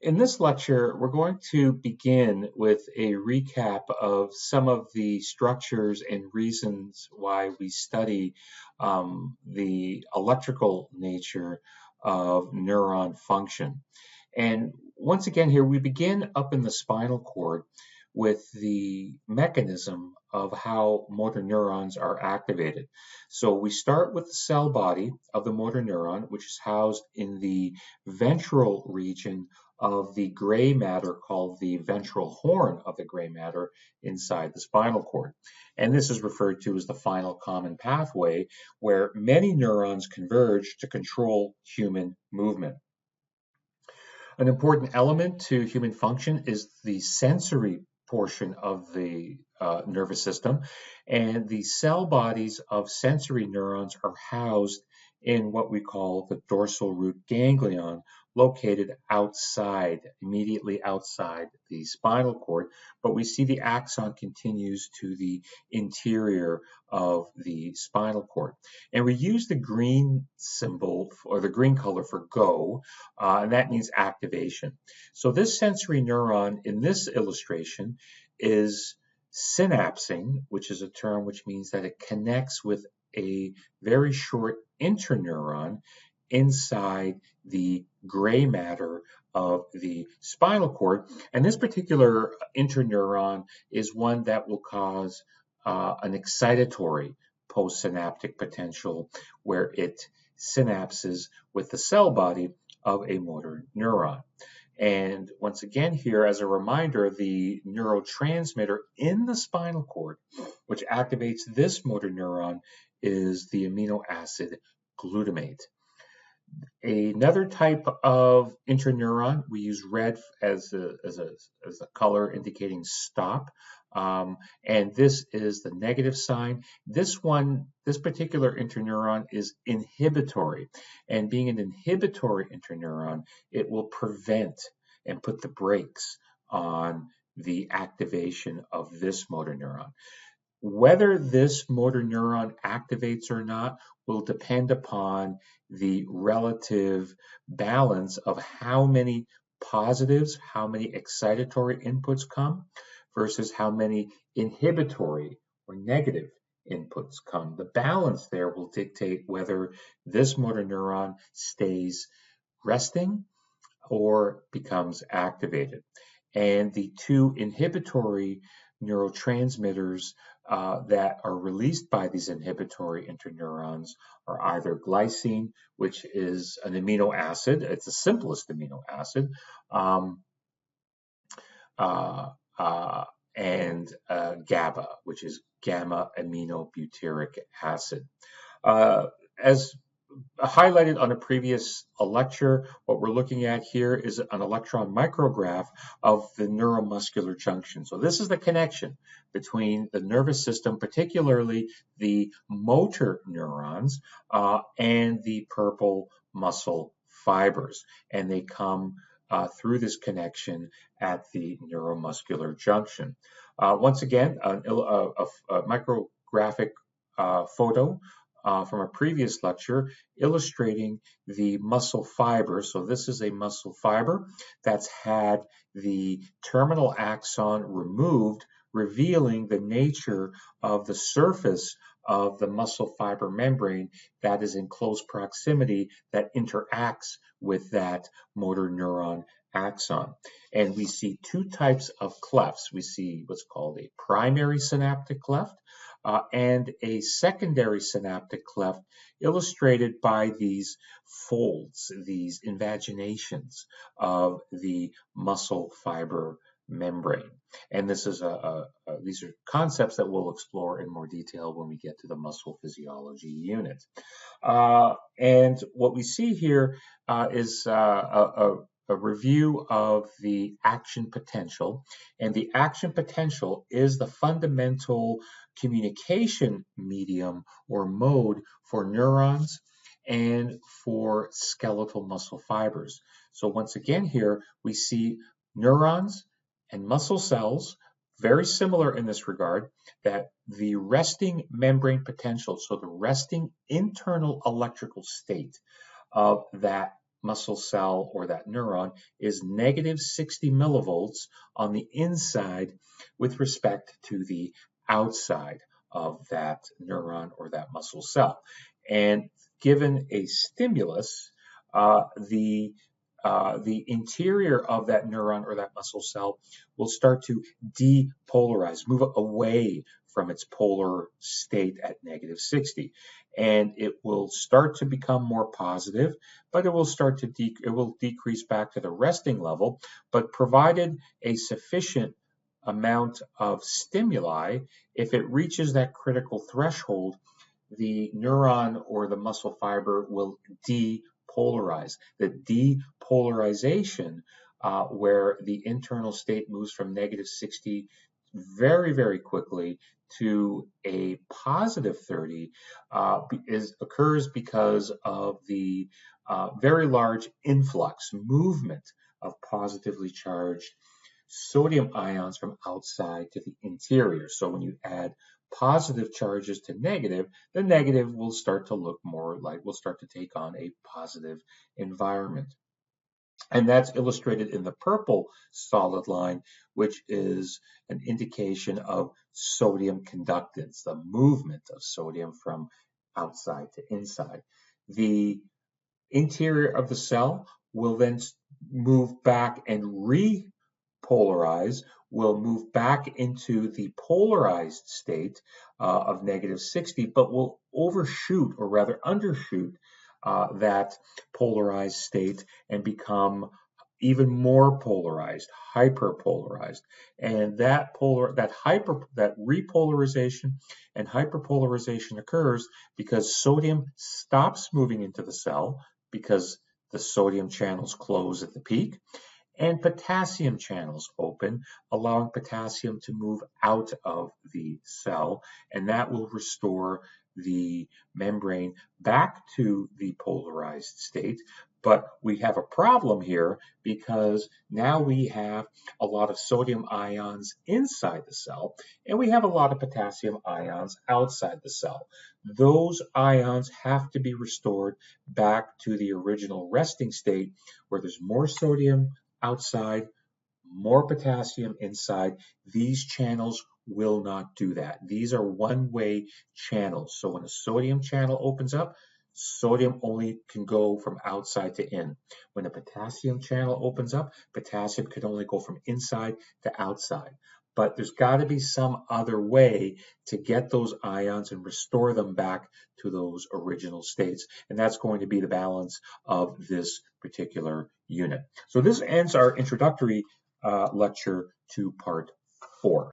In this lecture, we're going to begin with a recap of some of the structures and reasons why we study the electrical nature of neuron function. And once again, here we begin up in the spinal cord with the mechanism of how motor neurons are activated. So we start with the cell body of the motor neuron, which is housed in the ventral region of the gray matter called the ventral horn of the gray matter inside the spinal cord. And this is referred to as the final common pathway, where many neurons converge to control human movement. An important element to human function is the sensory portion of the nervous system, and the cell bodies of sensory neurons are housed in what we call the dorsal root ganglion, located outside, immediately outside the spinal cord. But we see the axon continues to the interior of the spinal cord. And we use the green symbol or the green color for go, and that means activation. So this sensory neuron in this illustration is synapsing, which is a term which means that it connects with a very short interneuron inside the gray matter of the spinal cord. And this particular interneuron is one that will cause an excitatory postsynaptic potential where it synapses with the cell body of a motor neuron. And once again here, as a reminder, the neurotransmitter in the spinal cord, which activates this motor neuron, is the amino acid glutamate. Another type of interneuron, we use red as a color indicating stop. And this is the negative sign. This particular interneuron is inhibitory. And being an inhibitory interneuron, it will prevent and put the brakes on the activation of this motor neuron. Whether this motor neuron activates or not will depend upon the relative balance of how many positives, how many excitatory inputs come versus how many inhibitory or negative inputs come. The balance there will dictate whether this motor neuron stays resting or becomes activated. And the two inhibitory neurotransmitters that are released by these inhibitory interneurons are either glycine, which is an amino acid, it's the simplest amino acid, and GABA, which is gamma aminobutyric acid. As highlighted on a previous lecture, what we're looking at here is an electron micrograph of the neuromuscular junction. So this is the connection between the nervous system, particularly the motor neurons, and the purple muscle fibers. And they come through this connection at the neuromuscular junction. Once again, a micrographic photo from a previous lecture illustrating the muscle fiber. So this is a muscle fiber that's had the terminal axon removed, revealing the nature of the surface of the muscle fiber membrane that is in close proximity that interacts with that motor neuron axon. And we see two types of clefts. We see what's called a primary synaptic cleft and a secondary synaptic cleft, illustrated by these folds, these invaginations of the muscle fiber membrane. And this is these are concepts that we'll explore in more detail when we get to the muscle physiology unit. And what we see here is a review of the action potential. And the action potential is the fundamental communication medium or mode for neurons and for skeletal muscle fibers. So once again here, we see neurons and muscle cells, very similar in this regard, that the resting membrane potential, so the resting internal electrical state of that muscle cell or that neuron is negative 60 millivolts on the inside with respect to the outside of that neuron or that muscle cell. And given a stimulus, the interior of that neuron or that muscle cell will start to depolarize, move away from its polar state at negative 60. And it will start to become more positive, but it will start to it will decrease back to the resting level. But provided a sufficient amount of stimuli, if it reaches that critical threshold, the neuron or the muscle fiber will depolarize. The depolarization, where the internal state moves from negative 60 very, very quickly to a positive 30, occurs because of the very large influx, movement of positively charged sodium ions from outside to the interior. So when you add positive charges to negative, the negative will start to look more like, will start to take on a positive environment. And that's illustrated in the purple solid line, which is an indication of sodium conductance, the movement of sodium from outside to inside. The interior of the cell will then move back and repolarize, will move back into the polarized state of negative 60, but will overshoot, or rather undershoot, that polarized state and become even more polarized, hyperpolarized. And that repolarization and hyperpolarization occurs because sodium stops moving into the cell, because the sodium channels close at the peak, and potassium channels open, allowing potassium to move out of the cell, and that will restore the membrane back to the polarized state. But we have a problem here because now we have a lot of sodium ions inside the cell, and we have a lot of potassium ions outside the cell. Those ions have to be restored back to the original resting state, where there's more sodium outside, more potassium inside. These channels will not do that. These are one-way channels. So when a sodium channel opens up, sodium only can go from outside to in. When a potassium channel opens up, potassium can only go from inside to outside. But there's got to be some other way to get those ions and restore them back to those original states. And that's going to be the balance of this particular unit. So this ends our introductory lecture to part 4.